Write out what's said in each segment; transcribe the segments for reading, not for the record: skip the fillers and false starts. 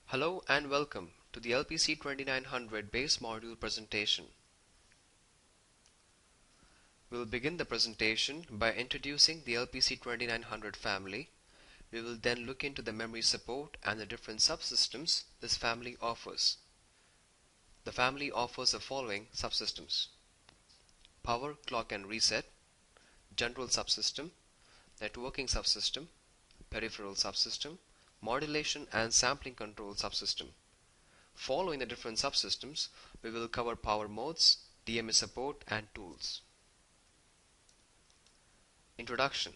Hello and welcome to the LPC2900 base module presentation. We will begin the presentation by introducing the LPC2900 family. We will then look into the memory support and the different subsystems this family offers. The family offers the following subsystems: power, clock and reset, general subsystem, networking subsystem, peripheral subsystem, modulation and sampling control subsystem. Following the different subsystems, we will cover power modes, DMA support and tools. Introduction.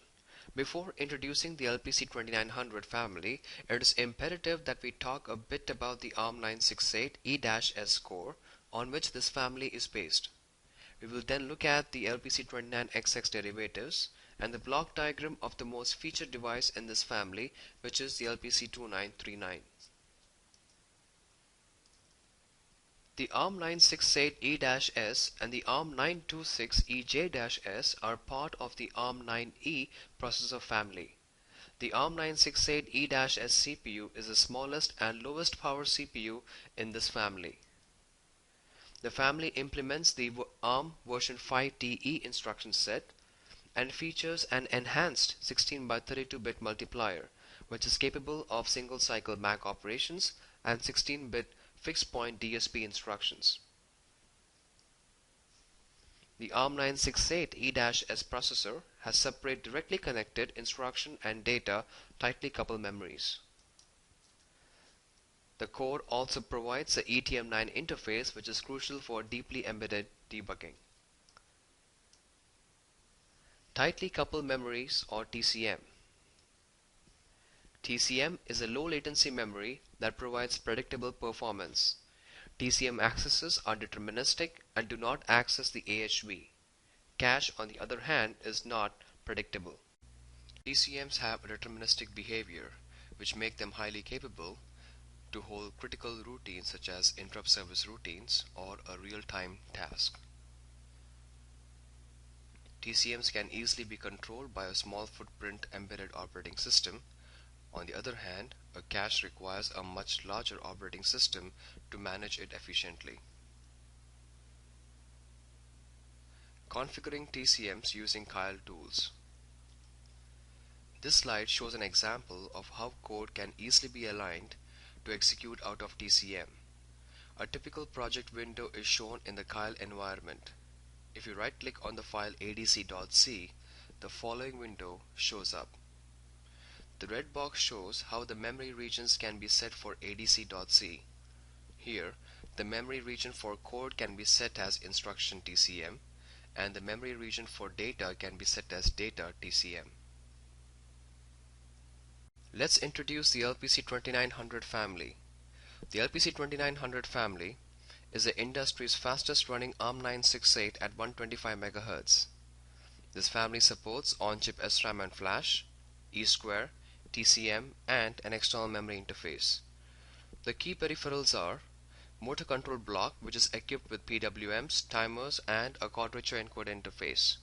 Before introducing the LPC2900 family, it is imperative that we talk a bit about the ARM968E-S core on which this family is based. We will then look at the LPC29xx Derivatives and the block diagram of the most featured device in this family, which is the LPC2939. The ARM968E-S and the ARM926EJ-S are part of the ARM9E processor family. The ARM968E-S CPU is the smallest and lowest power CPU in this family. The family implements the ARM version 5TE instruction set and features an enhanced 16 by 32-bit multiplier, which is capable of single-cycle MAC operations and 16-bit fixed-point DSP instructions. The ARM968E-S processor has separate directly connected instruction and data tightly coupled memories. The core also provides a ETM9 interface, which is crucial for deeply embedded debugging. Tightly coupled memories, or TCM. TCM is a low latency memory that provides predictable performance. TCM accesses are deterministic and do not access the AHV. Cache, on the other hand, is not predictable. TCMs have a deterministic behavior, which make them highly capable to hold critical routines such as interrupt service routines or a real-time task. TCMs can easily be controlled by a small footprint embedded operating system. On the other hand, a cache requires a much larger operating system to manage it efficiently. Configuring TCMs using Keil tools. This slide shows an example of how code can easily be aligned to execute out of TCM. A typical project window is shown in the Keil environment. If you right-click on the file adc.c, the following window shows up. The red box shows how the memory regions can be set for adc.c. Here, the memory region for code can be set as instruction TCM, and the memory region for data can be set as data TCM. Let's introduce the LPC2900 family. The LPC2900 family is the industry's fastest running ARM968 at 125 MHz. This family supports on-chip SRAM and flash, E-square, TCM, and an external memory interface. The key peripherals are motor control block, which is equipped with PWMs, timers, and a Quadrature encoder interface,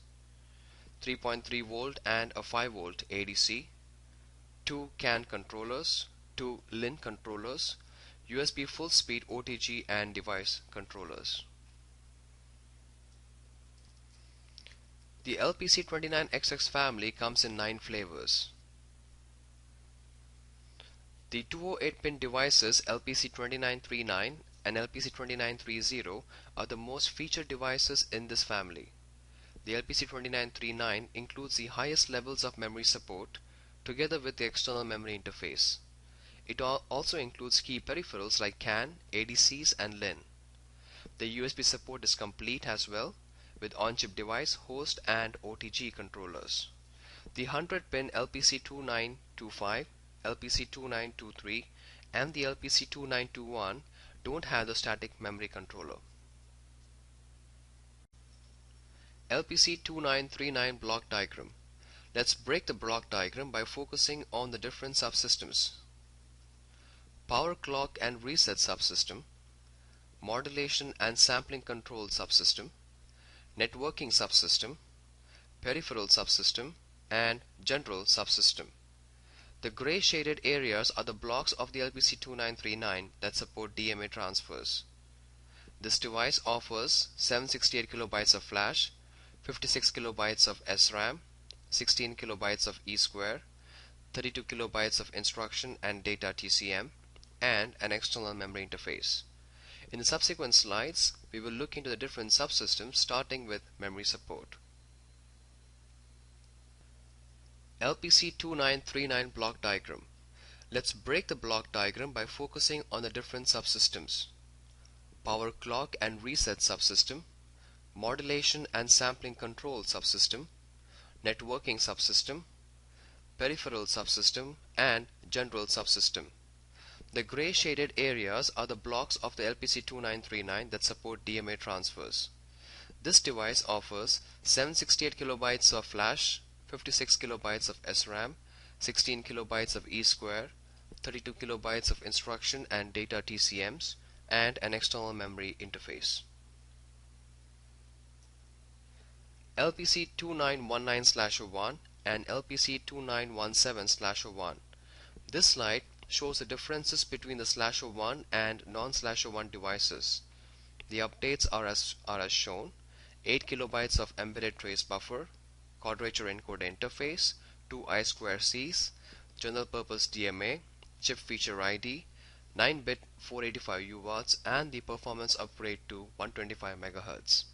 3.3 volt and a 5 volt ADC, 2 CAN controllers, 2 LIN controllers, USB full speed OTG and device controllers. The LPC29xx family comes in 9 flavors. The 208-pin devices LPC2939 and LPC2930 are the most featured devices in this family. The LPC2939 includes the highest levels of memory support together with the external memory interface. It also includes key peripherals like CAN, ADCs and LIN. The USB support is complete as well, with on-chip device, host and OTG controllers. The 100-pin LPC2925, LPC2923 and the LPC2921 don't have the static memory controller. LPC2939 block diagram. Let's break the block diagram by focusing on the different subsystems. Power clock and reset subsystem, modulation and sampling control subsystem, networking subsystem, peripheral subsystem, and general subsystem. The gray shaded areas are the blocks of the LPC2939 that support DMA transfers. This device offers 768 kilobytes of flash, 56 kilobytes of SRAM, 16 kilobytes of E-square, 32 kilobytes of instruction and data TCM, and an external memory interface. In the subsequent slides, we will look into the different subsystems starting with memory support. LPC2939 block diagram. Let's break the block diagram by focusing on the different subsystems. Power clock and reset subsystem, modulation and sampling control subsystem, networking subsystem, peripheral subsystem, and general subsystem. The gray shaded areas are the blocks of the LPC2939 that support DMA transfers. This device offers 768 kilobytes of flash, 56 kilobytes of SRAM, 16 kilobytes of E-square, 32 kilobytes of instruction and data TCMs, and an external memory interface. LPC2919/01 and LPC2917/01. This slide shows the differences between the /01 and non/01 devices. The updates are as shown: 8 kilobytes of embedded trace buffer, Quadrature encoder interface, 2 I2Cs, general purpose DMA, chip feature ID, 9-bit 485 UARTs, and the performance upgrade to 125 MHz.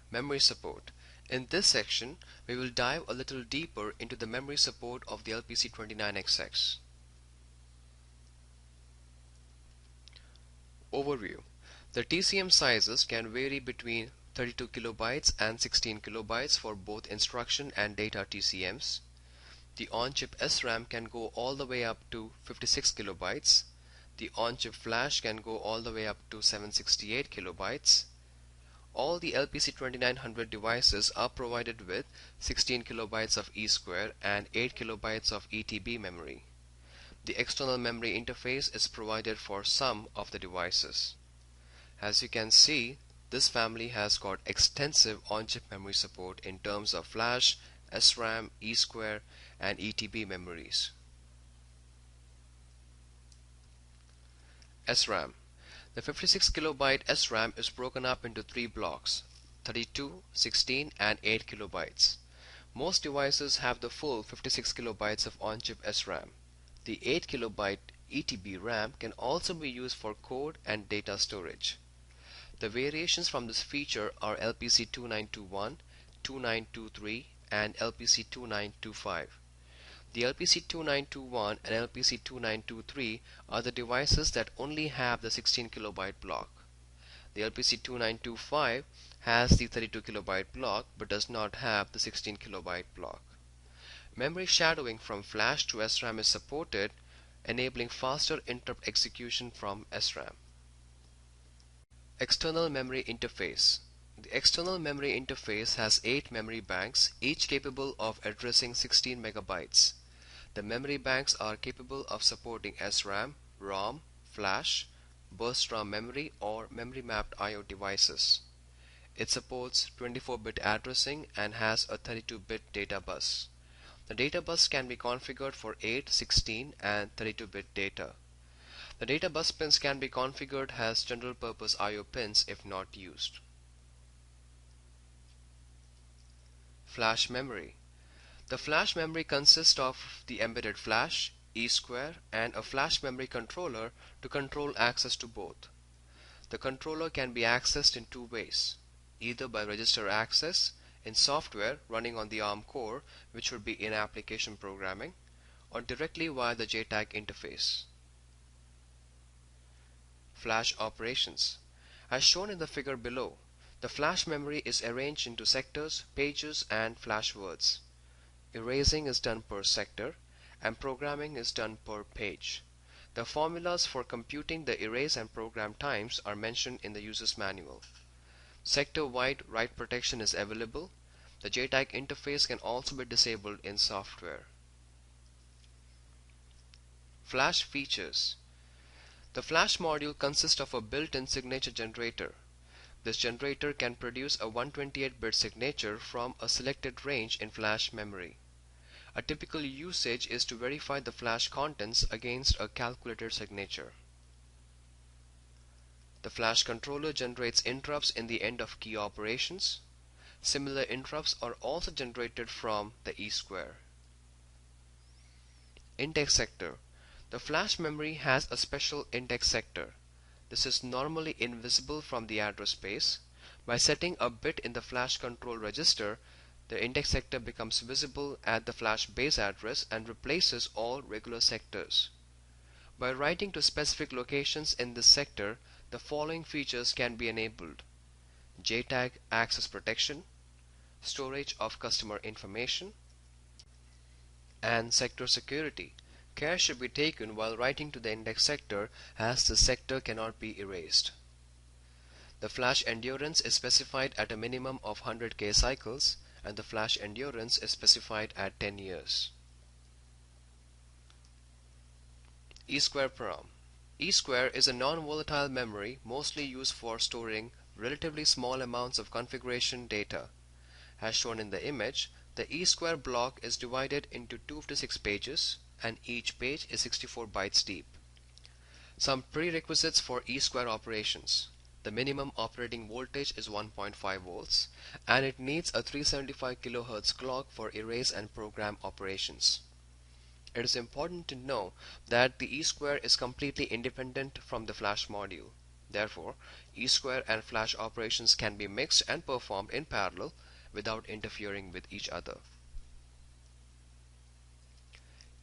Memory support. In this section, we will dive a little deeper into the memory support of the LPC29xx. Overview. The TCM sizes can vary between 32 kilobytes and 16 kilobytes for both instruction and data TCMs. The on-chip SRAM can go all the way up to 56 kilobytes. The on-chip flash can go all the way up to 768 kilobytes. All the LPC2900 devices are provided with 16 kilobytes of E-square and 8 kilobytes of ETB memory. The external memory interface is provided for some of the devices. As you can see, this family has got extensive on-chip memory support in terms of flash, SRAM, E-square, and ETB memories. SRAM. The 56 kilobyte SRAM is broken up into 3 blocks: 32, 16, and 8 kilobytes. Most devices have the full 56 kilobytes of on-chip SRAM. The 8 kilobyte ETB RAM can also be used for code and data storage. The variations from this feature are LPC2921, 2923, and LPC2925. The LPC2921 and LPC2923 are the devices that only have the 16 kilobyte block. The LPC2925 has the 32 kilobyte block but does not have the 16 kilobyte block. Memory shadowing from flash to SRAM is supported, enabling faster interrupt execution from SRAM. External memory interface. The external memory interface has 8 memory banks, each capable of addressing 16 megabytes. The memory banks are capable of supporting SRAM, ROM, flash, burst RAM memory, or memory mapped I/O devices. It supports 24-bit addressing and has a 32-bit data bus. The data bus can be configured for 8, 16, and 32-bit data. The data bus pins can be configured as general purpose I/O pins if not used. Flash memory. The flash memory consists of the embedded flash, E-square, and a flash memory controller to control access to both. The controller can be accessed in 2 ways: either by register access in software running on the ARM core, which would be in application programming, or directly via the JTAG interface. Flash operations. As shown in the figure below, the flash memory is arranged into sectors, pages, and flash words. Erasing is done per sector, and programming is done per page. The formulas for computing the erase and program times are mentioned in the user's manual. Sector-wide write protection is available. The JTAG interface can also be disabled in software. Flash features. The flash module consists of a built-in signature generator. This generator can produce a 128-bit signature from a selected range in flash memory. A typical usage is to verify the flash contents against a calculated signature. The flash controller generates interrupts in the end of key operations. Similar interrupts are also generated from the E-square. Index sector. The flash memory has a special index sector. This is normally invisible from the address space. By setting a bit in the flash control register, the index sector becomes visible at the flash base address and replaces all regular sectors. By writing to specific locations in this sector, the following features can be enabled: JTAG access protection, storage of customer information, and sector security. Care should be taken while writing to the index sector, as the sector cannot be erased. The flash endurance is specified at a minimum of 100K cycles, and the flash endurance is specified at 10 years. EEPROM. E-square is a non-volatile memory mostly used for storing relatively small amounts of configuration data. As shown in the image, the E-square block is divided into 256 pages, and each page is 64 bytes deep. Some prerequisites for E-square operations. The minimum operating voltage is 1.5 volts, and it needs a 375 kHz clock for erase and program operations. It is important to know that the E-square is completely independent from the flash module. Therefore, E-square and flash operations can be mixed and performed in parallel without interfering with each other.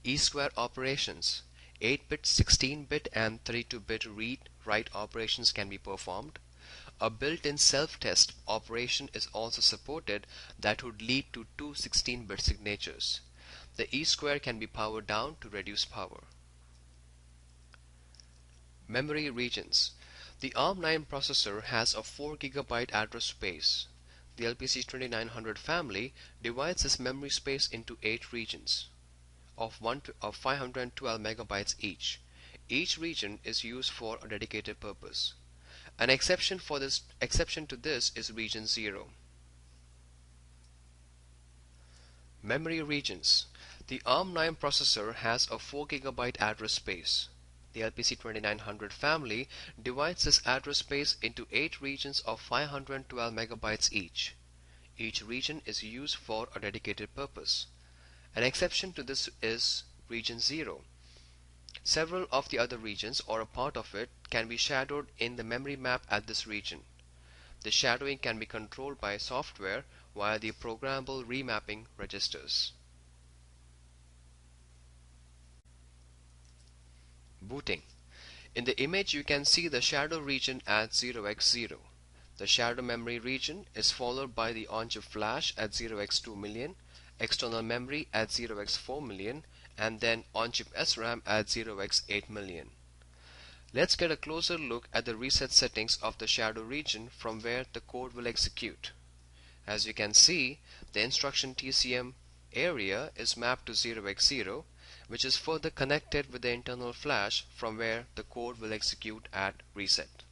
E-square operations. 8-bit, 16-bit, and 32-bit read-write operations can be performed. A built-in self-test operation is also supported that would lead to two 16-bit signatures. The E-square can be powered down to reduce power. Memory regions. The ARM9 processor has a 4 GB address space. The LPC2900 family divides its memory space into 8 regions of 512 MB each. Each region is used for a dedicated purpose. An exception to this is region 0. Memory regions. The ARM9 processor has a 4 GB address space. The LPC2900 family divides this address space into 8 regions of 512 MB each. Each region is used for a dedicated purpose. An exception to this is region 0. Several of the other regions or a part of it can be shadowed in the memory map at this region. The shadowing can be controlled by software via the programmable remapping registers. Booting. In the image you can see the shadow region at 0x0. The shadow memory region is followed by the on-chip flash at 0x2 million, external memory at 0x4 million, and then on-chip SRAM at 0x8 million. Let's get a closer look at the reset settings of the shadow region from where the code will execute. As you can see, the instruction TCM area is mapped to 0x0, which is further connected with the internal flash from where the code will execute at reset.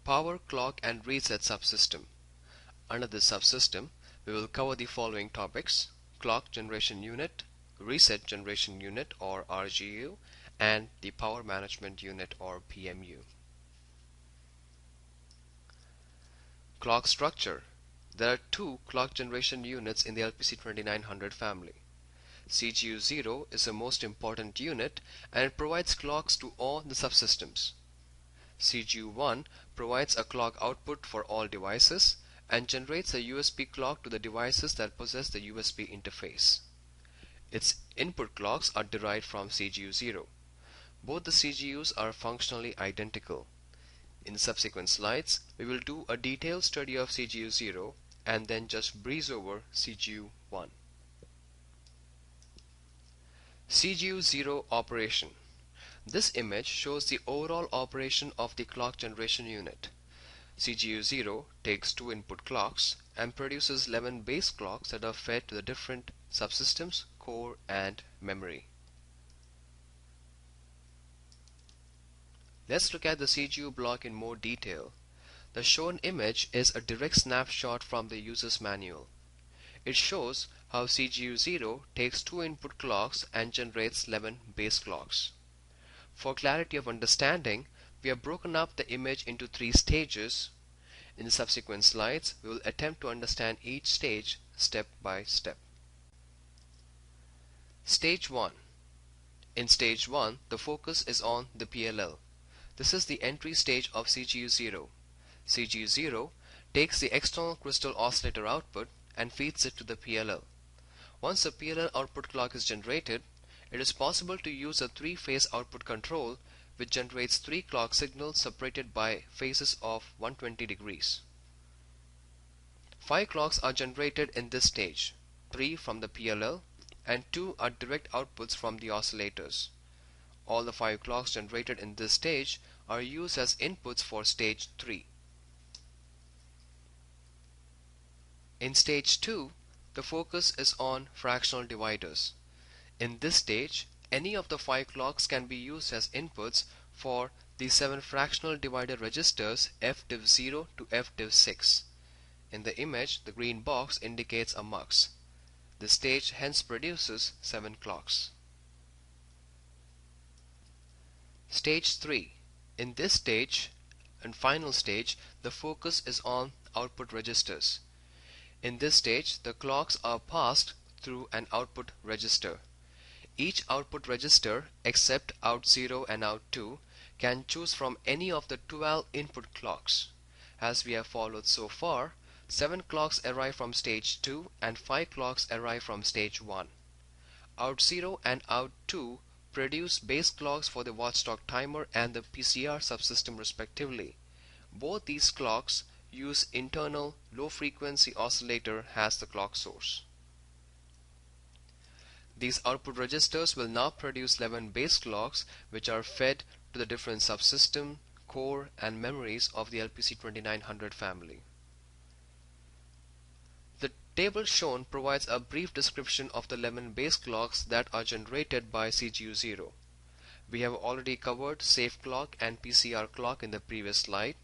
Power, clock, and reset subsystem. Under this subsystem, we will cover the following topics: clock generation unit, reset generation unit or RGU, and the power management unit or PMU. Clock structure. There are two clock generation units in the LPC2900 family. CGU0 is the most important unit and it provides clocks to all the subsystems. CGU1 provides a clock output for all devices and generates a USB clock to the devices that possess the USB interface. Its input clocks are derived from CGU0. Both the CGUs are functionally identical. In subsequent slides, we will do a detailed study of CGU0 and then just breeze over CGU1. CGU0 operation. This image shows the overall operation of the clock generation unit. CGU0 takes two input clocks and produces 11 base clocks that are fed to the different subsystems, core, and memory. Let's look at the CGU block in more detail. The shown image is a direct snapshot from the user's manual. It shows how CGU0 takes two input clocks and generates 11 base clocks. For clarity of understanding, we have broken up the image into three stages. In the subsequent slides, we will attempt to understand each stage step by step. Stage 1. In stage 1, the focus is on the PLL. This is the entry stage of CGU0. CGU0 takes the external crystal oscillator output and feeds it to the PLL. Once the PLL output clock is generated, it is possible to use a three-phase output control which generates three clock signals separated by phases of 120 degrees. 5 clocks are generated in this stage, 3 from the PLL and 2 are direct outputs from the oscillators. All the 5 clocks generated in this stage are used as inputs for stage 3. In stage 2, the focus is on fractional dividers. In this stage, any of the 5 clocks can be used as inputs for the 7 fractional divider registers FDiv0 to FDiv6. In the image, the green box indicates a mux. The stage hence produces 7 clocks. Stage 3. In this stage and final stage, the focus is on output registers. In this stage, the clocks are passed through an output register. Each output register, except out0 and out2, can choose from any of the 12 input clocks. As we have followed so far, 7 clocks arrive from stage 2 and 5 clocks arrive from stage 1. Out0 and out2 produce base clocks for the Watchdog timer and the PCR subsystem respectively. Both these clocks use internal low-frequency oscillator as the clock source. These output registers will now produce 11 base clocks which are fed to the different subsystem, core and memories of the LPC2900 family. The table shown provides a brief description of the 11 base clocks that are generated by CGU0. We have already covered safe clock and PCR clock in the previous slide.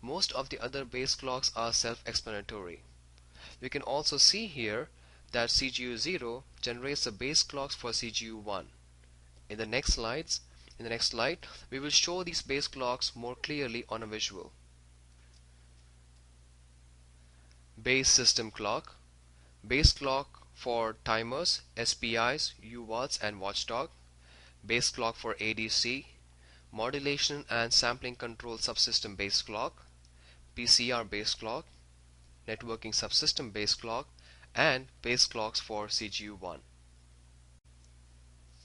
Most of the other base clocks are self-explanatory. We can also see here that CGU0 generates the base clocks for CGU1. In the next slide, we will show these base clocks more clearly on a visual. Base system clock. Base clock for timers, SPIs, UARTs and Watchdog. Base clock for ADC. Modulation and sampling control subsystem base clock. PCR base clock, networking subsystem base clock, and base clocks for CGU1.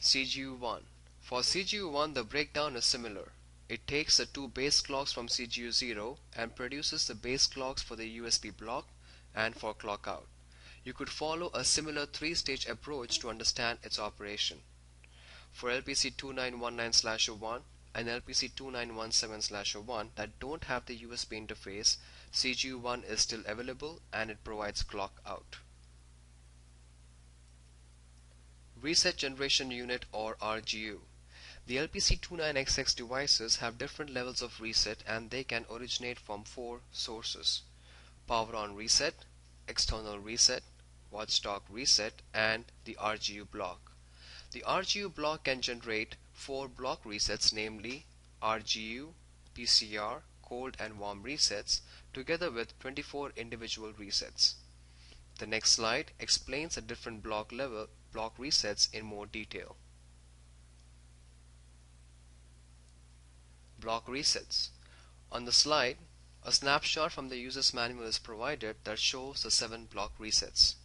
CGU1. For CGU1, the breakdown is similar. It takes the two base clocks from CGU0 and produces the base clocks for the USB block and for clock out. You could follow a similar three-stage approach to understand its operation. For LPC2919/01 and LPC2917/01 that don't have the USB interface, CGU1 is still available and it provides clock out. Reset Generation Unit or RGU. The LPC29xx devices have different levels of reset and they can originate from 4 sources: power on reset, external reset, watchdog reset, and the RGU block. The RGU block can generate 4 block resets, namely RGU, PCR, cold and warm resets, together with 24 individual resets. The next slide explains the different block resets in more detail. Block resets. On the slide, a snapshot from the user's manual is provided that shows the 7 block resets.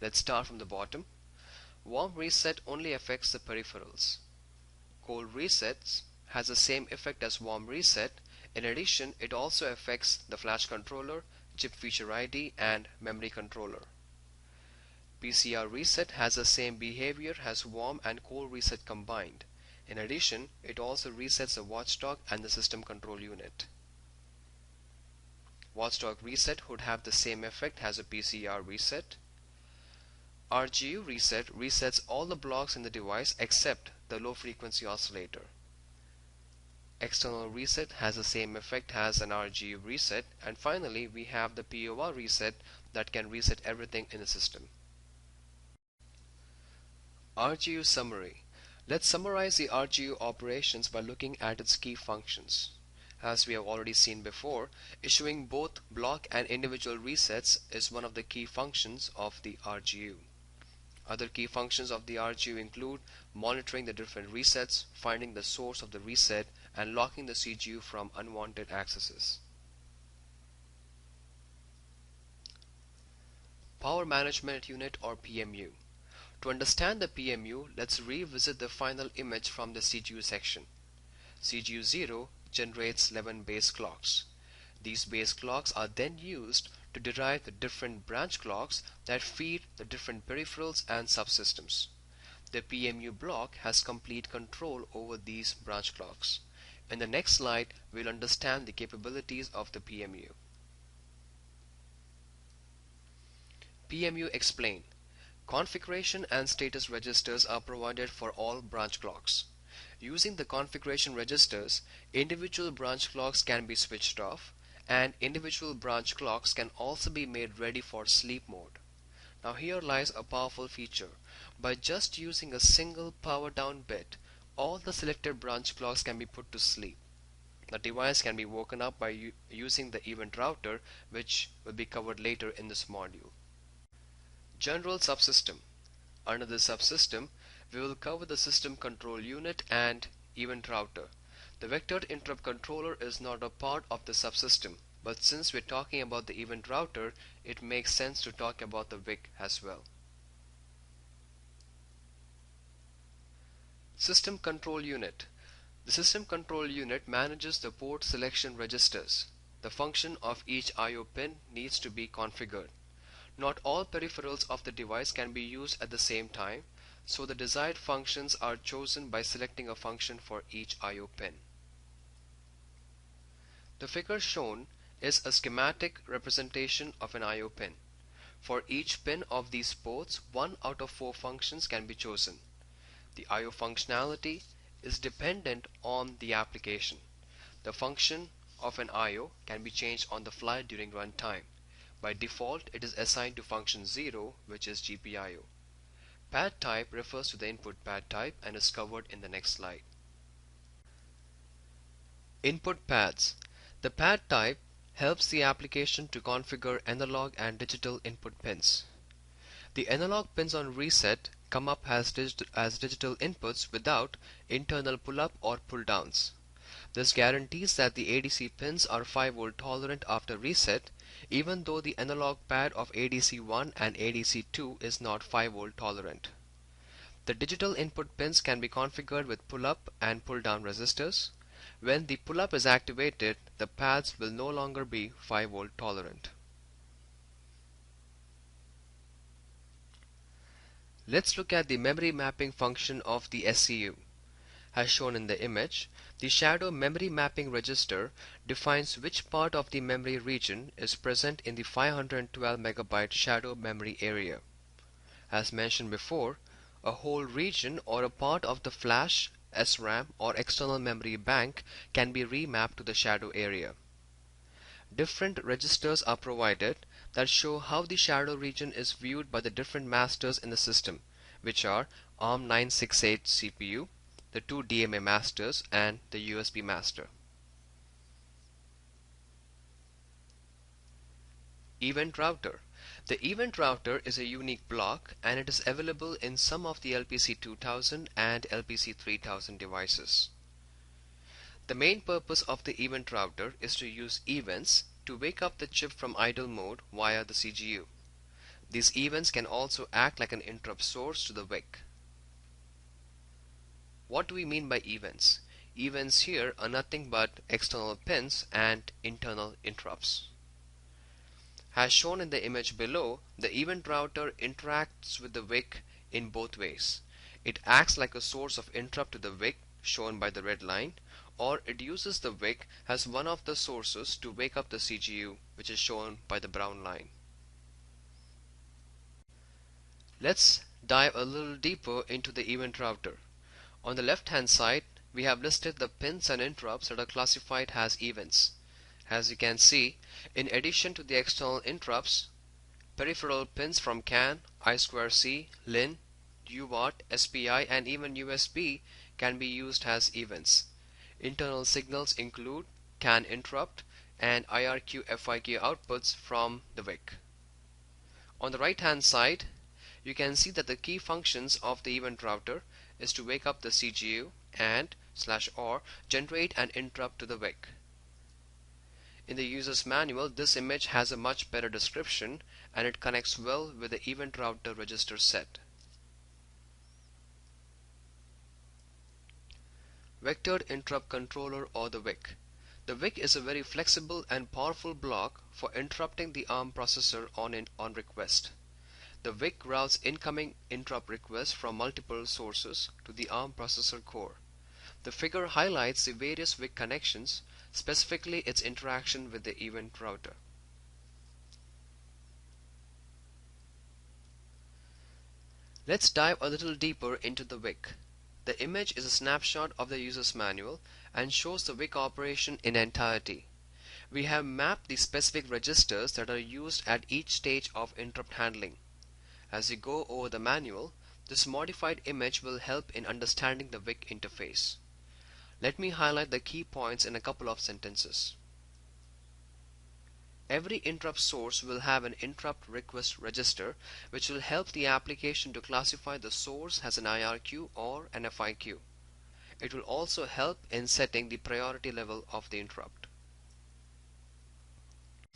Let's start from the bottom. Warm reset only affects the peripherals. Cold resets has the same effect as warm reset. In addition, it also affects the flash controller, chip feature ID, and memory controller. PCR reset has the same behavior as warm and cold reset combined. In addition, it also resets the watchdog and the system control unit. Watchdog reset would have the same effect as a PCR reset. RGU reset resets all the blocks in the device except the low frequency oscillator. external reset has the same effect as an RGU reset, and finally we have the POR reset that can reset everything in the system. RGU Summary. Let's summarize the RGU operations by looking at its key functions. As we have already seen before, issuing both block and individual resets is one of the key functions of the RGU. Other key functions of the RGU include monitoring the different resets, finding the source of the reset, and locking the CGU from unwanted accesses. Power Management Unit or PMU. To understand the PMU, let's revisit the final image from the CGU section. CGU 0 generates 11 base clocks. These base clocks are then used to derive the different branch clocks that feed the different peripherals and subsystems. The PMU block has complete control over these branch clocks. In the next slide, we'll understand the capabilities of the PMU. PMU Explained. Configuration and status registers are provided for all branch clocks. Using the configuration registers, individual branch clocks can be switched off, and individual branch clocks can also be made ready for sleep mode. Now here lies a powerful feature. By just using a single power down bit, all the selected branch clocks can be put to sleep. The device can be woken up by using the event router, which will be covered later in this module. General subsystem. Under this subsystem, we will cover the system control unit and event router. The vectored interrupt controller is not a part of the subsystem, but since we're talking about the event router, it makes sense to talk about the VIC as well. System control unit. The system control unit manages the port selection registers. The function of each I/O pin needs to be configured. Not all peripherals of the device can be used at the same time, so the desired functions are chosen by selecting a function for each I/O pin. The figure shown is a schematic representation of an I/O pin. For each pin of these ports, 1 out of 4 functions can be chosen. The I/O functionality is dependent on the application. The function of an I/O can be changed on the fly during runtime. By default, it is assigned to function 0, which is GPIO. Pad type refers to the input pad type and is covered in the next slide. Input pads. The pad type helps the application to configure analog and digital input pins. The analog pins on reset come up as digital inputs without internal pull-up or pull-downs. This guarantees that the ADC pins are 5V tolerant after reset, even though the analog pad of ADC 1 and ADC 2 is not 5V tolerant. The digital input pins can be configured with pull-up and pull-down resistors. When the pull-up is activated, the pads will no longer be 5V tolerant. Let's look at the memory mapping function of the SCU. As shown in the image, the shadow memory mapping register defines which part of the memory region is present in the 512 MB shadow memory area. As mentioned before, a whole region or a part of the flash, SRAM or external memory bank can be remapped to the shadow area. Different registers are provided that show how the shadow region is viewed by the different masters in the system, which are ARM 968 CPU, the 2 DMA masters, and the USB master. Event router. The event router is a unique block and it is available in some of the LPC2000 and LPC3000 devices. The main purpose of the event router is to use events to wake up the chip from idle mode via the CGU. These events can also act like an interrupt source to the VIC. What do we mean by events? Events here are nothing but external pins and internal interrupts. As shown in the image below, the event router interacts with the VIC in both ways. It acts like a source of interrupt to the VIC, shown by the red line, or it uses the VIC as one of the sources to wake up the CGU, which is shown by the brown line. Let's dive a little deeper into the event router. On the left hand side, we have listed the pins and interrupts that are classified as events. As you can see, in addition to the external interrupts, peripheral pins from CAN, I2C, LIN, UART, SPI, and even USB can be used as events. Internal signals include CAN interrupt and IRQ FIQ outputs from the WIC. On the right hand side, you can see that the key functions of the event router is to wake up the CGU and /or generate an interrupt to the WIC. In the user's manual, this image has a much better description and it connects well with the event router register set. Vectored Interrupt Controller, or the WIC. The WIC is a very flexible and powerful block for interrupting the ARM processor on request. The WIC routes incoming interrupt requests from multiple sources to the ARM processor core. The figure highlights the various WIC connections, specifically its interaction with the event router. Let's dive a little deeper into the WIC. The image is a snapshot of the user's manual and shows the WIC operation in entirety. We have mapped the specific registers that are used at each stage of interrupt handling. As you go over the manual, this modified image will help in understanding the WIC interface. Let me highlight the key points in a couple of sentences. Every interrupt source will have an interrupt request register, which will help the application to classify the source as an IRQ or an FIQ. It will also help in setting the priority level of the interrupt.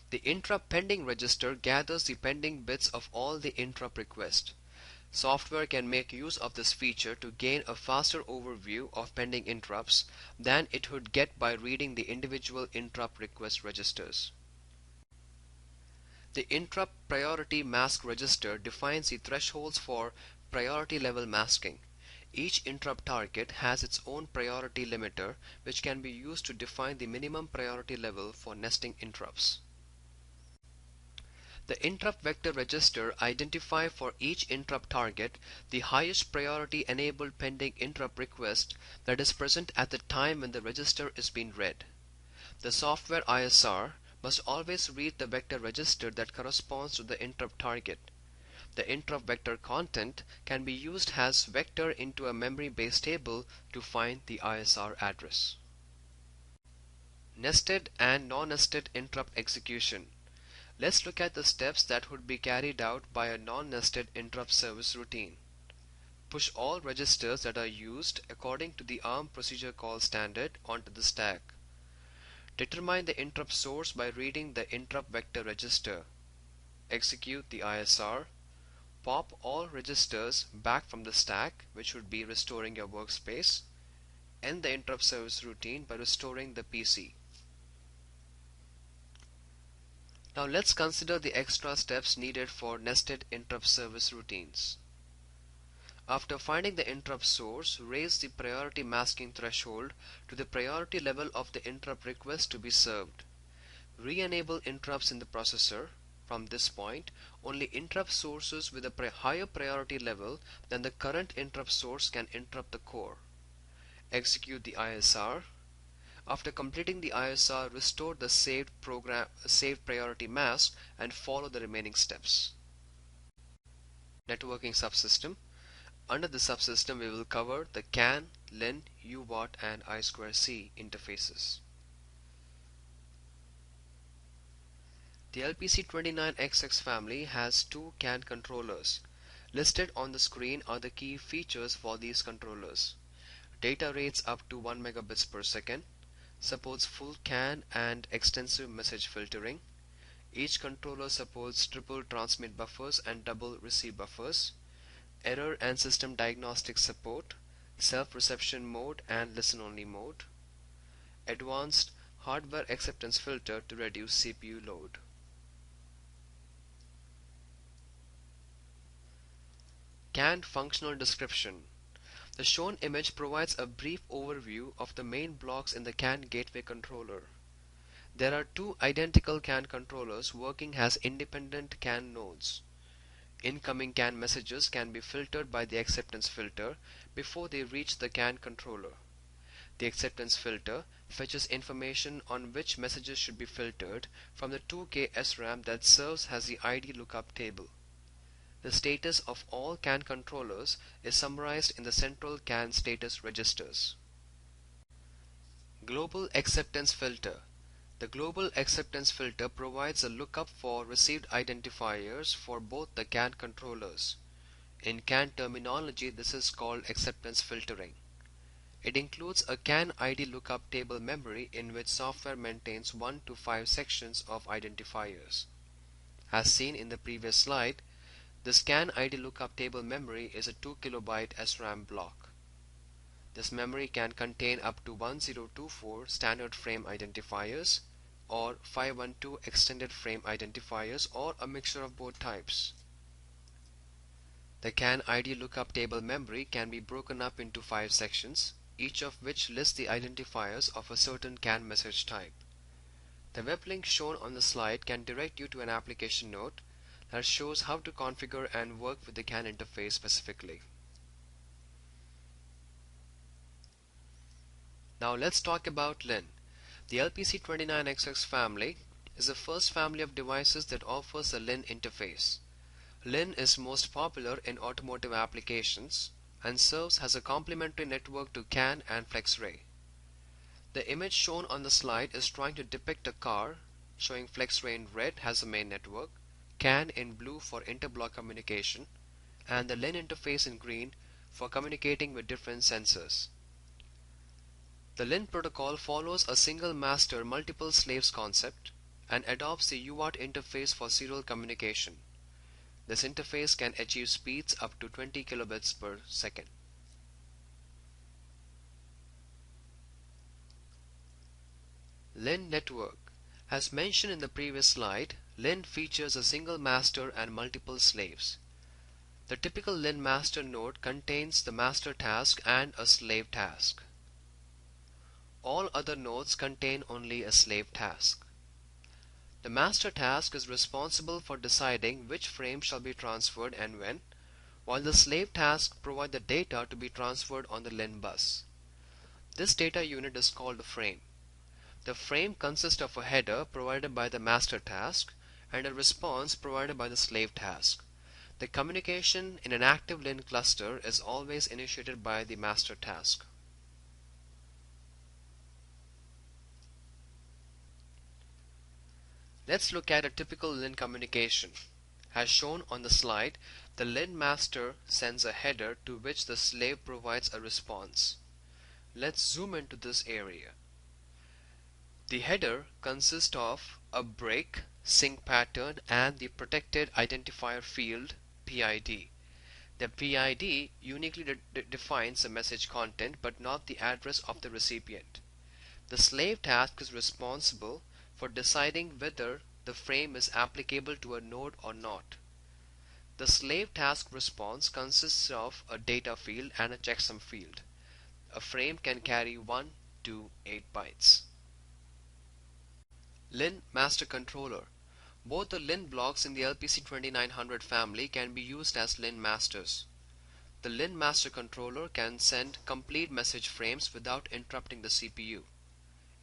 The interrupt pending register gathers the pending bits of all the interrupt requests. Software can make use of this feature to gain a faster overview of pending interrupts than it would get by reading the individual interrupt request registers. The interrupt priority mask register defines the thresholds for priority level masking. Each interrupt target has its own priority limiter, which can be used to define the minimum priority level for nesting interrupts. The interrupt vector register identifies for each interrupt target the highest priority enabled pending interrupt request that is present at the time when the register is being read. The software ISR must always read the vector register that corresponds to the interrupt target. The interrupt vector content can be used as vector into a memory-based table to find the ISR address. Nested and non-nested interrupt execution. Let's look at the steps that would be carried out by a non-nested interrupt service routine. Push all registers that are used according to the ARM procedure call standard onto the stack. Determine the interrupt source by reading the interrupt vector register. Execute the ISR. Pop all registers back from the stack, which would be restoring your workspace. End the interrupt service routine by restoring the PC. Now let's consider the extra steps needed for nested interrupt service routines. After finding the interrupt source, raise the priority masking threshold to the priority level of the interrupt request to be served. Re-enable interrupts in the processor. From this point, only interrupt sources with a higher priority level than the current interrupt source can interrupt the core. Execute the ISR. After completing the ISR, restore the saved priority mask and follow the remaining steps. Networking subsystem. Under the subsystem, we will cover the CAN, LIN, UART, and I2C interfaces. The LPC29xx family has two CAN controllers. Listed on the screen are the key features for these controllers. Data rates up to 1 megabits per second. Supports full CAN and extensive message filtering. Each controller supports triple transmit buffers and double receive buffers. Error and system diagnostic support, self-reception mode and listen-only mode. Advanced hardware acceptance filter to reduce CPU load. CAN functional description. The shown image provides a brief overview of the main blocks in the CAN gateway controller. There are two identical CAN controllers working as independent CAN nodes. Incoming CAN messages can be filtered by the acceptance filter before they reach the CAN controller. The acceptance filter fetches information on which messages should be filtered from the 2K SRAM that serves as the ID lookup table. The status of all CAN controllers is summarized in the central CAN status registers. Global Acceptance Filter. The Global Acceptance Filter provides a lookup for received identifiers for both the CAN controllers. In CAN terminology, this is called acceptance filtering. It includes a CAN ID lookup table memory in which software maintains 1 to 5 sections of identifiers. As seen in the previous slide, this CAN ID lookup table memory is a 2 kilobyte SRAM block. This memory can contain up to 1024 standard frame identifiers or 512 extended frame identifiers or a mixture of both types. The CAN ID lookup table memory can be broken up into 5 sections, each of which lists the identifiers of a certain CAN message type. The web link shown on the slide can direct you to an application note that shows how to configure and work with the CAN interface specifically. Now let's talk about LIN. The LPC29xx family is the first family of devices that offers a LIN interface. LIN is most popular in automotive applications and serves as a complementary network to CAN and FlexRay. The image shown on the slide is trying to depict a car, showing FlexRay in red as the main network, CAN in blue for interblock communication, and the LIN interface in green for communicating with different sensors. The LIN protocol follows a single master multiple slaves concept and adopts the UART interface for serial communication. This interface can achieve speeds up to 20 kilobits per second. LIN Network. As mentioned in the previous slide, LIN features a single master and multiple slaves. The typical LIN master node contains the master task and a slave task. All other nodes contain only a slave task. The master task is responsible for deciding which frame shall be transferred and when, while the slave task provides the data to be transferred on the LIN bus. This data unit is called a frame. The frame consists of a header provided by the master task and a response provided by the slave task. The communication in an active LIN cluster is always initiated by the master task. Let's look at a typical LIN communication. As shown on the slide, the LIN master sends a header to which the slave provides a response. Let's zoom into this area. The header consists of a break, sync pattern, and the protected identifier field PID. The PID uniquely defines the message content but not the address of the recipient. The slave task is responsible for deciding whether the frame is applicable to a node or not. The slave task response consists of a data field and a checksum field. A frame can carry 1 to 8 bytes. LIN Master Controller. Both the LIN blocks in the LPC2900 family can be used as LIN masters. The LIN Master Controller can send complete message frames without interrupting the CPU.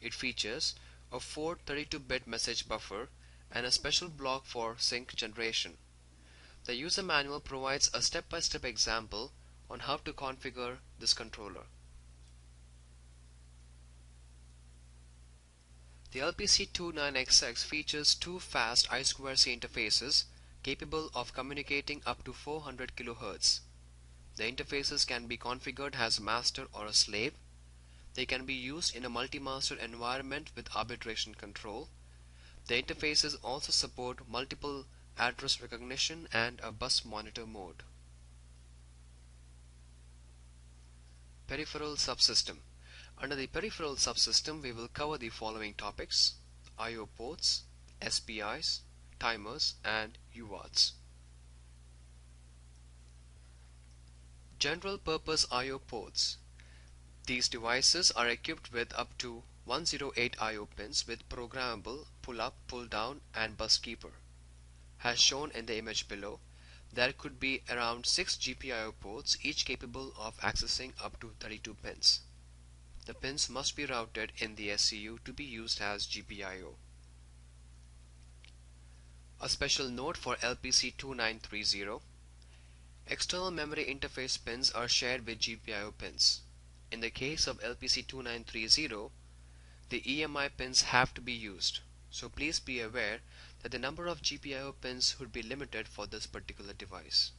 It features a 4 32-bit message buffer and a special block for sync generation. The user manual provides a step-by-step example on how to configure this controller. The LPC29xx features two fast I2C interfaces capable of communicating up to 400 kHz. The interfaces can be configured as a master or a slave. They can be used in a multi-master environment with arbitration control. The interfaces also support multiple address recognition and a bus monitor mode. Peripheral subsystem. Under the peripheral subsystem, we will cover the following topics: I/O ports, SPIs, timers, and UARTs. General purpose I/O ports. These devices are equipped with up to 108 I/O pins with programmable pull-up, pull-down, and bus keeper. As shown in the image below, there could be around 6 GPIO ports, each capable of accessing up to 32 pins. the pins must be routed in the SCU to be used as GPIO. A special note for LPC2930: external memory interface pins are shared with GPIO pins. In the case of LPC2930, the EMI pins have to be used, so please be aware that the number of GPIO pins would be limited for this particular device.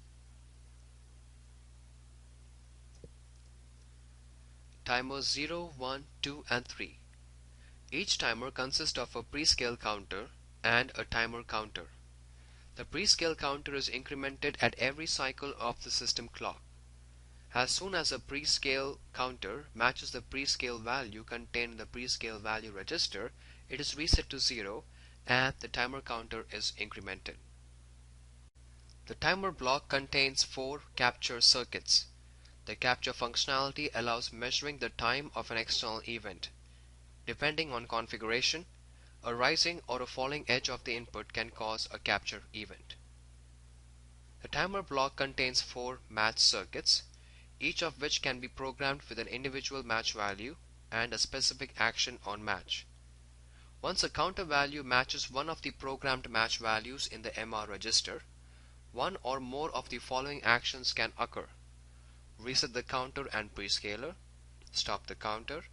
Timers 0, 1, 2 and 3. Each timer consists of a prescale counter and a timer counter. The prescale counter is incremented at every cycle of the system clock. As soon as a prescale counter matches the prescale value contained in the prescale value register, it is reset to 0 and the timer counter is incremented. The timer block contains 4 capture circuits. The capture functionality allows measuring the time of an external event. Depending on configuration, a rising or a falling edge of the input can cause a capture event. The timer block contains 4 match circuits, each of which can be programmed with an individual match value and a specific action on match. Once a counter value matches one of the programmed match values in the MR register, one or more of the following actions can occur: reset the counter and prescaler, stop the counter,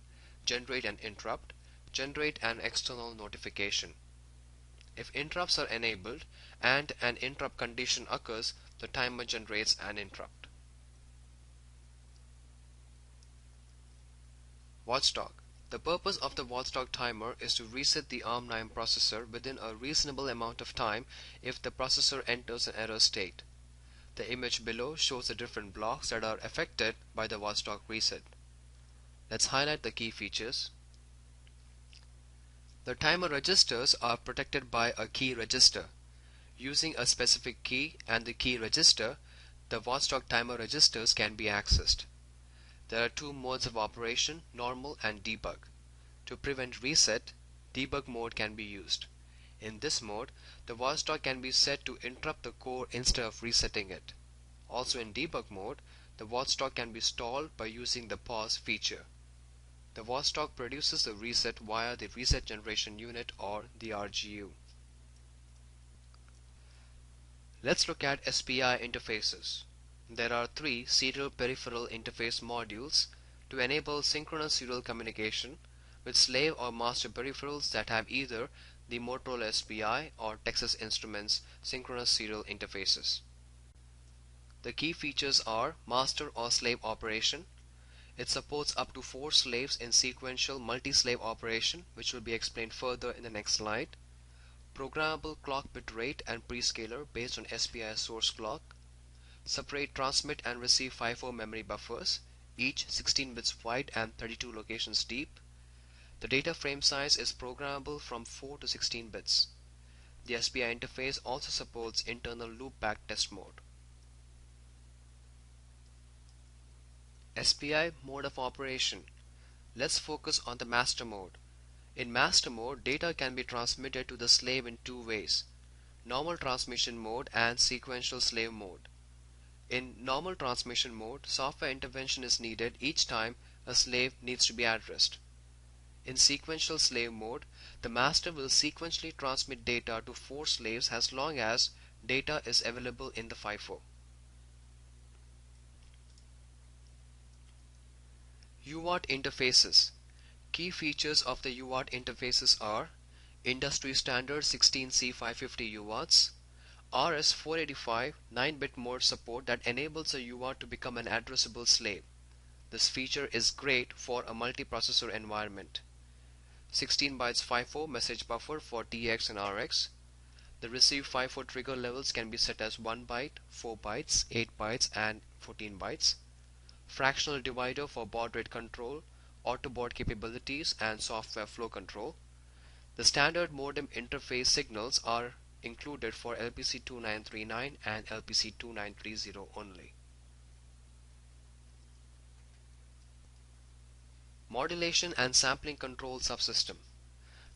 generate an interrupt, generate an external notification. If interrupts are enabled and an interrupt condition occurs, the timer generates an interrupt. Watchdog. The purpose of the Watchdog timer is to reset the ARM9 processor within a reasonable amount of time if the processor enters an error state. The image below shows the different blocks that are affected by the Watchdog reset. Let's highlight the key features. The timer registers are protected by a key register. Using a specific key and the key register, the Watchdog timer registers can be accessed. There are 2 modes of operation, normal and debug. To prevent reset, debug mode can be used. In this mode, the Watchdog can be set to interrupt the core instead of resetting it. Also in debug mode, the Watchdog can be stalled by using the pause feature. The Watchdog produces the reset via the reset generation unit or the RGU. Let's look at SPI interfaces. There are 3 serial peripheral interface modules to enable synchronous serial communication with slave or master peripherals that have either the Motorola SPI or Texas Instruments synchronous serial interfaces. The key features are master or slave operation. It supports up to 4 slaves in sequential multi-slave operation, which will be explained further in the next slide. Programmable clock bit rate and prescaler based on SPI source clock. Separate transmit and receive FIFO memory buffers, each 16 bits wide and 32 locations deep. The data frame size is programmable from 4 to 16 bits. The SPI interface also supports internal loopback test mode. SPI mode of operation. Let's focus on the master mode. In master mode, data can be transmitted to the slave in 2 ways: normal transmission mode and sequential slave mode. In normal transmission mode, software intervention is needed each time a slave needs to be addressed. In sequential slave mode, the master will sequentially transmit data to 4 slaves as long as data is available in the FIFO. UART interfaces. Key features of the UART interfaces are industry standard 16C550 UARTs, RS485 9-bit mode support that enables a UART to become an addressable slave. This feature is great for a multiprocessor environment. 16 bytes FIFO message buffer for TX and RX. The receive FIFO trigger levels can be set as 1 byte, 4 bytes, 8 bytes and 14 bytes. Fractional divider for baud rate control, auto-baud capabilities and software flow control. The standard modem interface signals are included for LPC2939 and LPC2930 only. Modulation and Sampling Control Subsystem.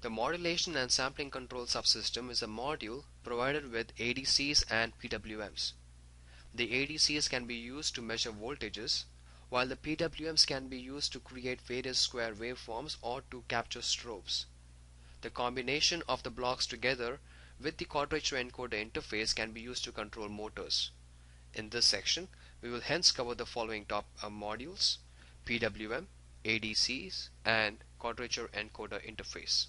The Modulation and Sampling Control Subsystem is a module provided with ADCs and PWMs. The ADCs can be used to measure voltages, while the PWMs can be used to create various square waveforms or to capture strobes. The combination of the blocks together with the quadrature encoder interface can be used to control motors. In this section, we will hence cover the following top modules: PWM, ADCs, and quadrature encoder interface.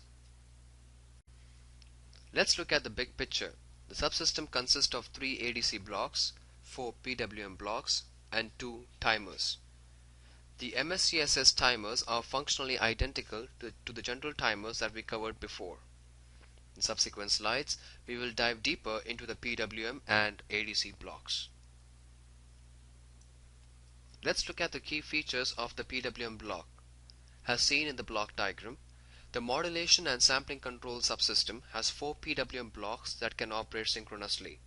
Let's look at the big picture. The subsystem consists of 3 ADC blocks, 4 PWM blocks, and 2 timers. The MSCSS timers are functionally identical to the general timers that we covered before. In subsequent slides, we will dive deeper into the PWM and ADC blocks. Let's look at the key features of the PWM block. As seen in the block diagram, the modulation and sampling control subsystem has 4 PWM blocks that can operate synchronously.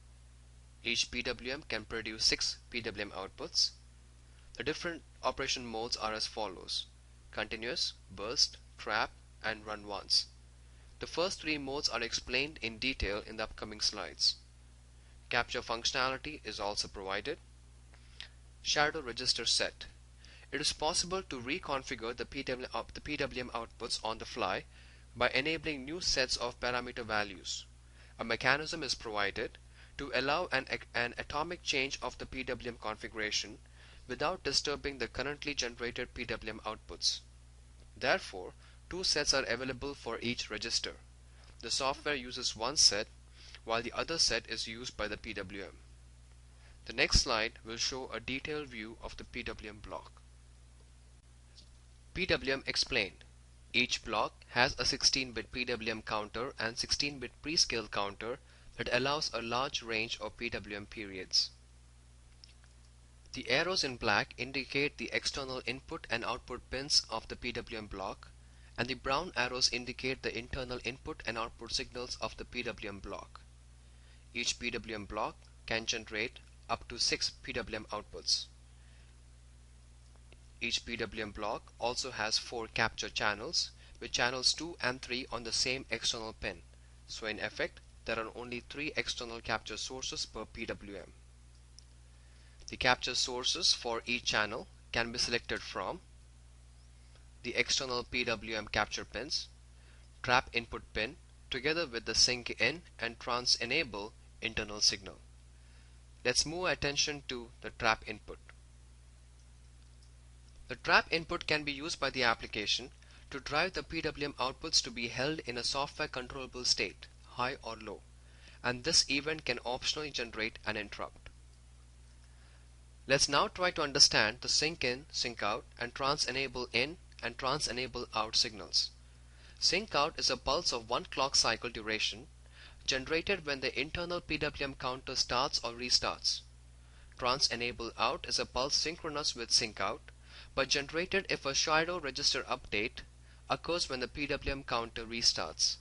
Each PWM can produce 6 PWM outputs. The different operation modes are as follows: continuous, burst, trap, and run once. The first 3 modes are explained in detail in the upcoming slides. Capture functionality is also provided. Shadow register set. It is possible to reconfigure the PWM outputs on the fly by enabling new sets of parameter values. A mechanism is provided to allow an atomic change of the PWM configuration without disturbing the currently generated PWM outputs. Therefore, 2 sets are available for each register. The software uses one set, while the other set is used by the PWM. The next slide will show a detailed view of the PWM block. PWM Explained. Each block has a 16-bit PWM counter and 16-bit prescale counter that allows a large range of PWM periods. The arrows in black indicate the external input and output pins of the PWM block, and the brown arrows indicate the internal input and output signals of the PWM block. Each PWM block can generate up to 6 PWM outputs. Each PWM block also has 4 capture channels, with channels 2 and 3 on the same external pin. So in effect, there are only 3 external capture sources per PWM. The capture sources for each channel can be selected from the external PWM capture pins, trap input pin, together with the sync in and trans enable internal signal. Let's move attention to the trap input. The trap input can be used by the application to drive the PWM outputs to be held in a software controllable state, high or low, and this event can optionally generate an interrupt. Let's now try to understand the sync in, sync out, and trans enable in and trans enable out signals. Sync out is a pulse of 1 clock cycle duration generated when the internal PWM counter starts or restarts. Trans enable out is a pulse synchronous with sync out, but generated if a shadow register update occurs when the PWM counter restarts.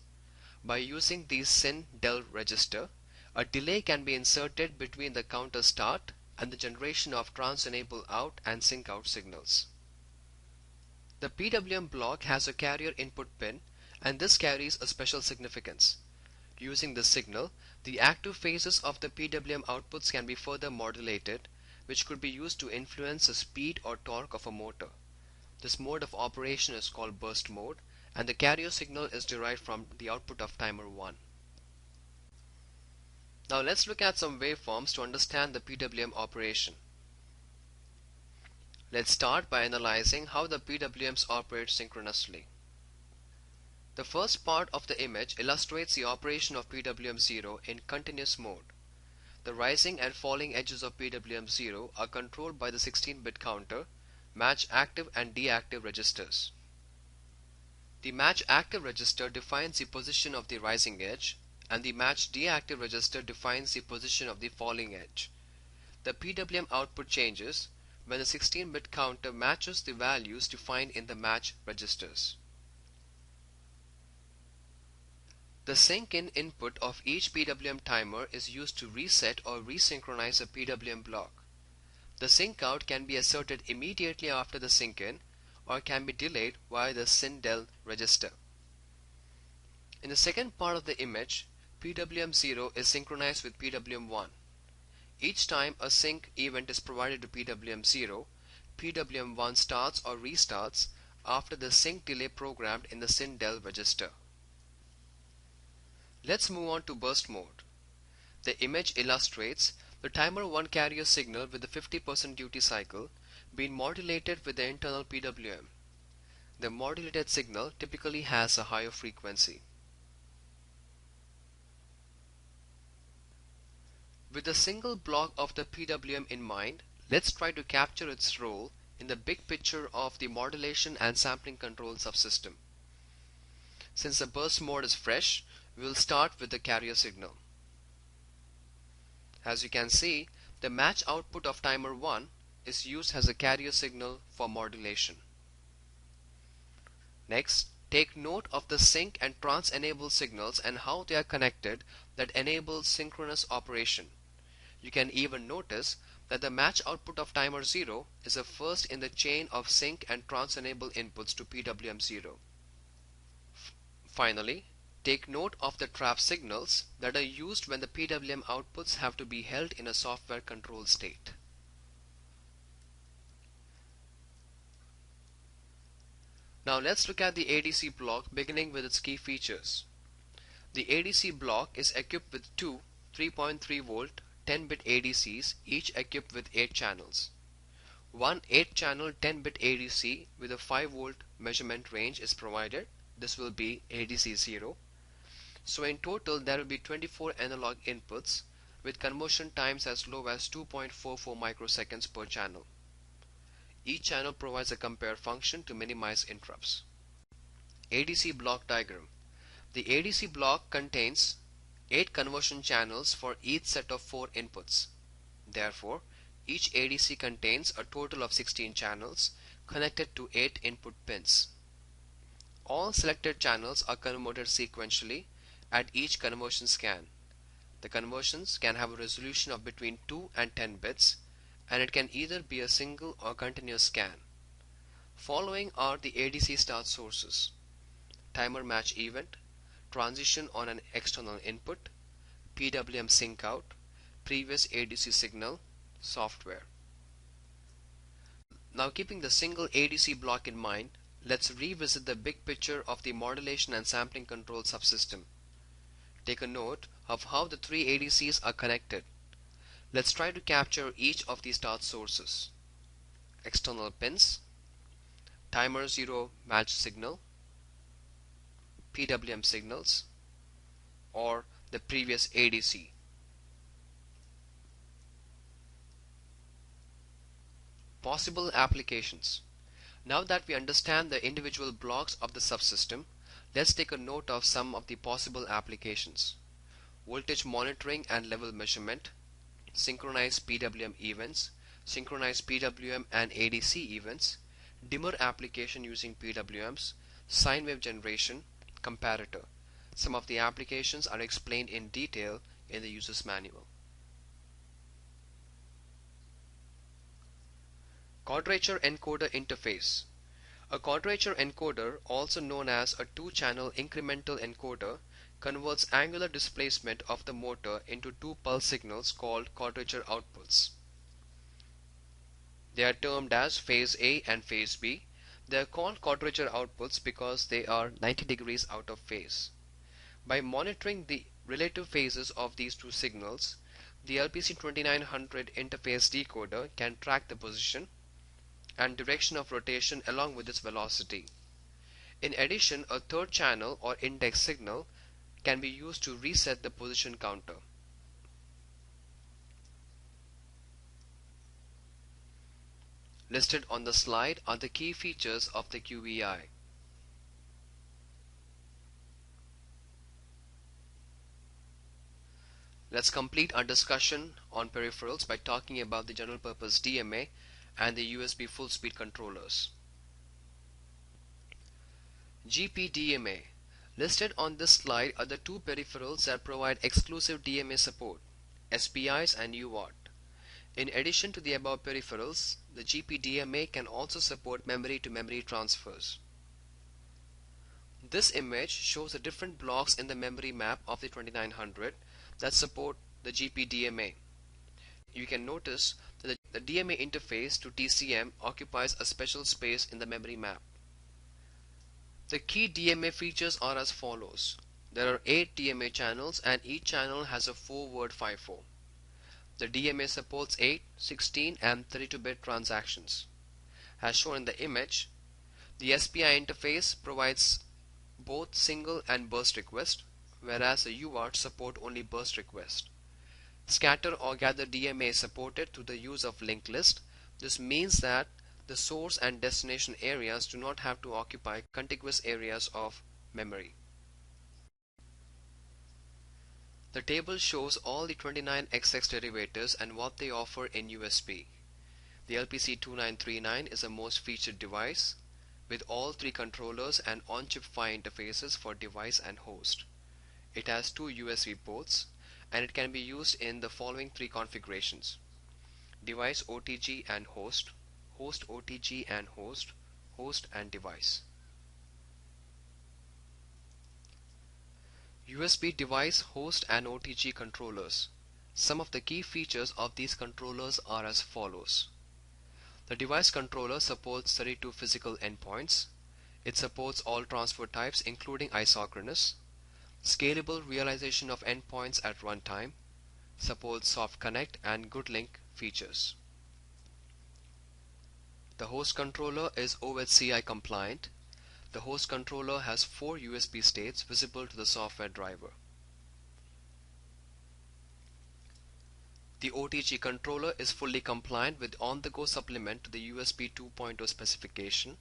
By using the syn-del register, a delay can be inserted between the counter start and the generation of trans enable out and sync out signals. The PWM block has a carrier input pin, and this carries a special significance. Using this signal, the active phases of the PWM outputs can be further modulated, which could be used to influence the speed or torque of a motor. This mode of operation is called burst mode, and the carrier signal is derived from the output of timer 1. Now let's look at some waveforms to understand the PWM operation. Let's start by analyzing how the PWMs operate synchronously. The first part of the image illustrates the operation of PWM0 in continuous mode. The rising and falling edges of PWM0 are controlled by the 16-bit counter, match active and deactive registers. The match active register defines the position of the rising edge, and the match deactive register defines the position of the falling edge. The PWM output changes when the 16-bit counter matches the values defined in the match registers. The sync-in input of each PWM timer is used to reset or resynchronize a PWM block. The sync out can be asserted immediately after the sync-in or can be delayed via the syn-del register. In the second part of the image, PWM0 is synchronized with PWM1. Each time a sync event is provided to PWM0, PWM1 starts or restarts after the sync delay programmed in the SYN-DEL register. Let's move on to burst mode. The image illustrates the timer 1 carrier signal with the 50% duty cycle being modulated with the internal PWM. The modulated signal typically has a higher frequency. With a single block of the PWM in mind, let's try to capture its role in the big picture of the modulation and sampling control subsystem. Since the burst mode is fresh, we will start with the carrier signal. As you can see, the match output of timer 1 is used as a carrier signal for modulation. Next, take note of the sync and trans enable signals and how they are connected that enables synchronous operation. You can even notice that the match output of timer 0 is the first in the chain of sync and trans enable inputs to PWM 0. Finally, take note of the trap signals that are used when the PWM outputs have to be held in a software control state. Now let's look at the ADC block beginning with its key features. The ADC block is equipped with two 3.3 volt 10-bit ADCs, each equipped with 8 channels. One 8-channel 10-bit ADC with a 5 volt measurement range is provided. This will be ADC 0. So in total there will be 24 analog inputs with conversion times as low as 2.44 microseconds per channel. Each channel provides a compare function to minimize interrupts. ADC Block Diagram. The ADC block contains 8 conversion channels for each set of 4 inputs. Therefore, each ADC contains a total of 16 channels connected to 8 input pins. All selected channels are converted sequentially at each conversion scan. The conversions can have a resolution of between 2 and 10 bits, and it can either be a single or continuous scan. Following are the ADC start sources: timer match event, transition on an external input, PWM sync out, previous ADC signal, software. Now, keeping the single ADC block in mind, let's revisit the big picture of the modulation and sampling control subsystem. Take a note of how the 3 ADCs are connected. Let's try to capture each of the start sources: external pins, timer 0 match signal, PWM signals, or the previous ADC. Possible applications. Now that we understand the individual blocks of the subsystem, let's take a note of some of the possible applications: voltage monitoring and level measurement, synchronized PWM events, synchronized PWM and ADC events, dimmer application using PWMs, sine wave generation, comparator. Some of the applications are explained in detail in the user's manual. Quadrature encoder interface. A quadrature encoder, also known as a 2-channel incremental encoder, converts angular displacement of the motor into 2 pulse signals called quadrature outputs. They are termed as phase A and phase B. They are called quadrature outputs because they are 90 degrees out of phase. By monitoring the relative phases of these two signals, the LPC2900 interface decoder can track the position and direction of rotation along with its velocity. In addition, a third channel or index signal can be used to reset the position counter. Listed on the slide are the key features of the QEI. Let's complete our discussion on peripherals by talking about the general purpose DMA and the USB full speed controllers. GPDMA. Listed on this slide are the two peripherals that provide exclusive DMA support, SPIs and UART. In addition to the above peripherals, the GPDMA can also support memory-to-memory transfers. This image shows the different blocks in the memory map of the 2900 that support the GPDMA. You can notice that the The DMA interface to TCM occupies a special space in the memory map. The key DMA features are as follows. There are 8 DMA channels and each channel has a 4-word FIFO. The DMA supports 8, 16 and 32-bit transactions. As shown in the image, the SPI interface provides both single and burst request, whereas the UART support only burst request. Scatter or gather DMA is supported through the use of linked list. This means that the source and destination areas do not have to occupy contiguous areas of memory. The table shows all the 29xx derivatives and what they offer in USB. The LPC2939 is the most featured device, with all 3 controllers and on-chip PHY interfaces for device and host. It has 2 USB ports, and it can be used in the following 3 configurations: device OTG and host, host OTG and host, host and device. USB device, host and OTG controllers. Some of the key features of these controllers are as follows. The device controller supports 32 physical endpoints. It supports all transfer types including isochronous, scalable realization of endpoints at runtime, supports soft connect and good link features. The host controller is OHCI compliant. The host controller has 4 USB states visible to the software driver. The OTG controller is fully compliant with on-the-go supplement to the USB 2.0 specification.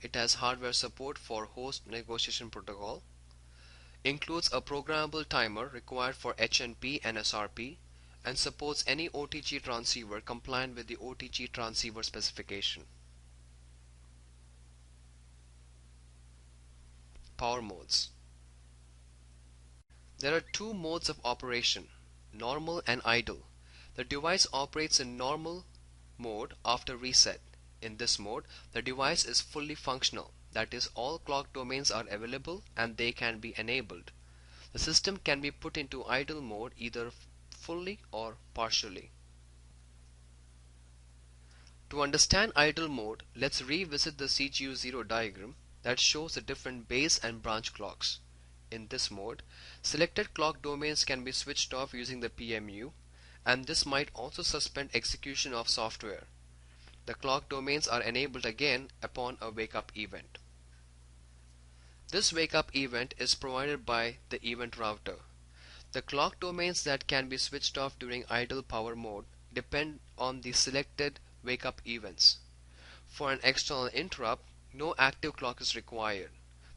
It has hardware support for host negotiation protocol, includes a programmable timer required for HNP and SRP, and supports any OTG transceiver compliant with the OTG transceiver specification. Power modes. There are 2 modes of operation, normal and idle. The device operates in normal mode after reset. In this mode, the device is fully functional, that is, all clock domains are available and they can be enabled. The system can be put into idle mode either fully or partially. To understand idle mode, let's revisit the CGU0 diagram that shows the different base and branch clocks. In this mode, selected clock domains can be switched off using the PMU, and this might also suspend execution of software. The clock domains are enabled again upon a wake-up event. This wake-up event is provided by the event router. The clock domains that can be switched off during idle power mode depend on the selected wake-up events. For an external interrupt, no active clock is required.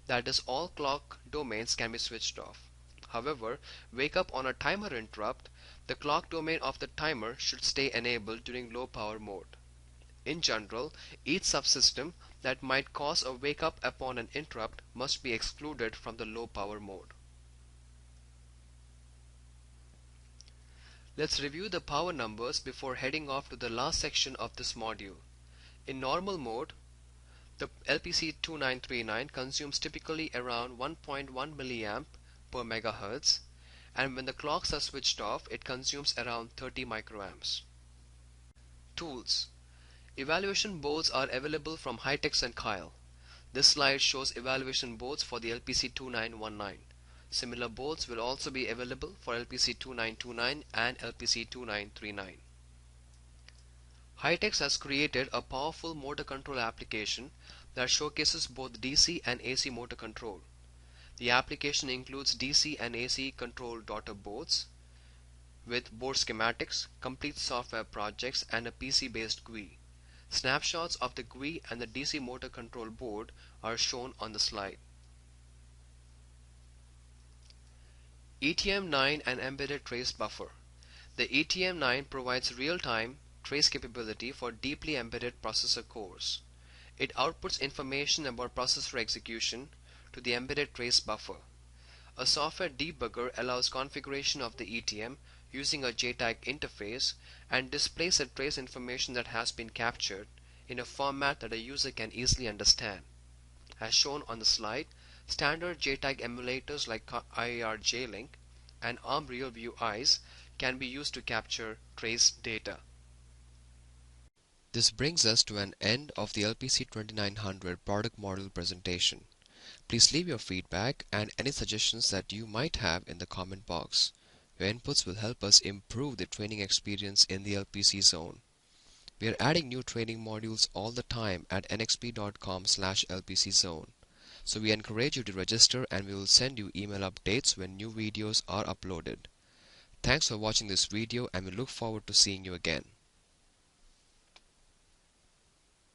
That is, all clock domains can be switched off. However, wake up on a timer interrupt, the clock domain of the timer should stay enabled during low power mode. In general, each subsystem that might cause a wake up upon an interrupt must be excluded from the low power mode. Let's review the power numbers before heading off to the last section of this module. In normal mode, the LPC2939 consumes typically around 1.1 mA per megahertz, and when the clocks are switched off, it consumes around 30 microamps. Tools. Evaluation boards are available from Hitex and Keil. This slide shows evaluation boards for the LPC2919. Similar boards will also be available for LPC2929 and LPC2939. Hitex has created a powerful motor control application that showcases both DC and AC motor control. The application includes DC and AC control daughter boards with board schematics, complete software projects, and a PC-based GUI. Snapshots of the GUI and the DC motor control board are shown on the slide. ETM9 and Embedded Trace Buffer. The ETM9 provides real-time trace capability for deeply embedded processor cores. It outputs information about processor execution to the embedded trace buffer. A software debugger allows configuration of the ETM using a JTAG interface and displays the trace information that has been captured in a format that a user can easily understand. As shown on the slide, standard JTAG emulators like IAR J-Link and ARM RealView Eyes can be used to capture trace data. This brings us to an end of the LPC2900 product model presentation. Please leave your feedback and any suggestions that you might have in the comment box. Your inputs will help us improve the training experience in the LPC zone. We are adding new training modules all the time at nxp.com/lpczone. So we encourage you to register and we will send you email updates when new videos are uploaded. Thanks for watching this video and we look forward to seeing you again.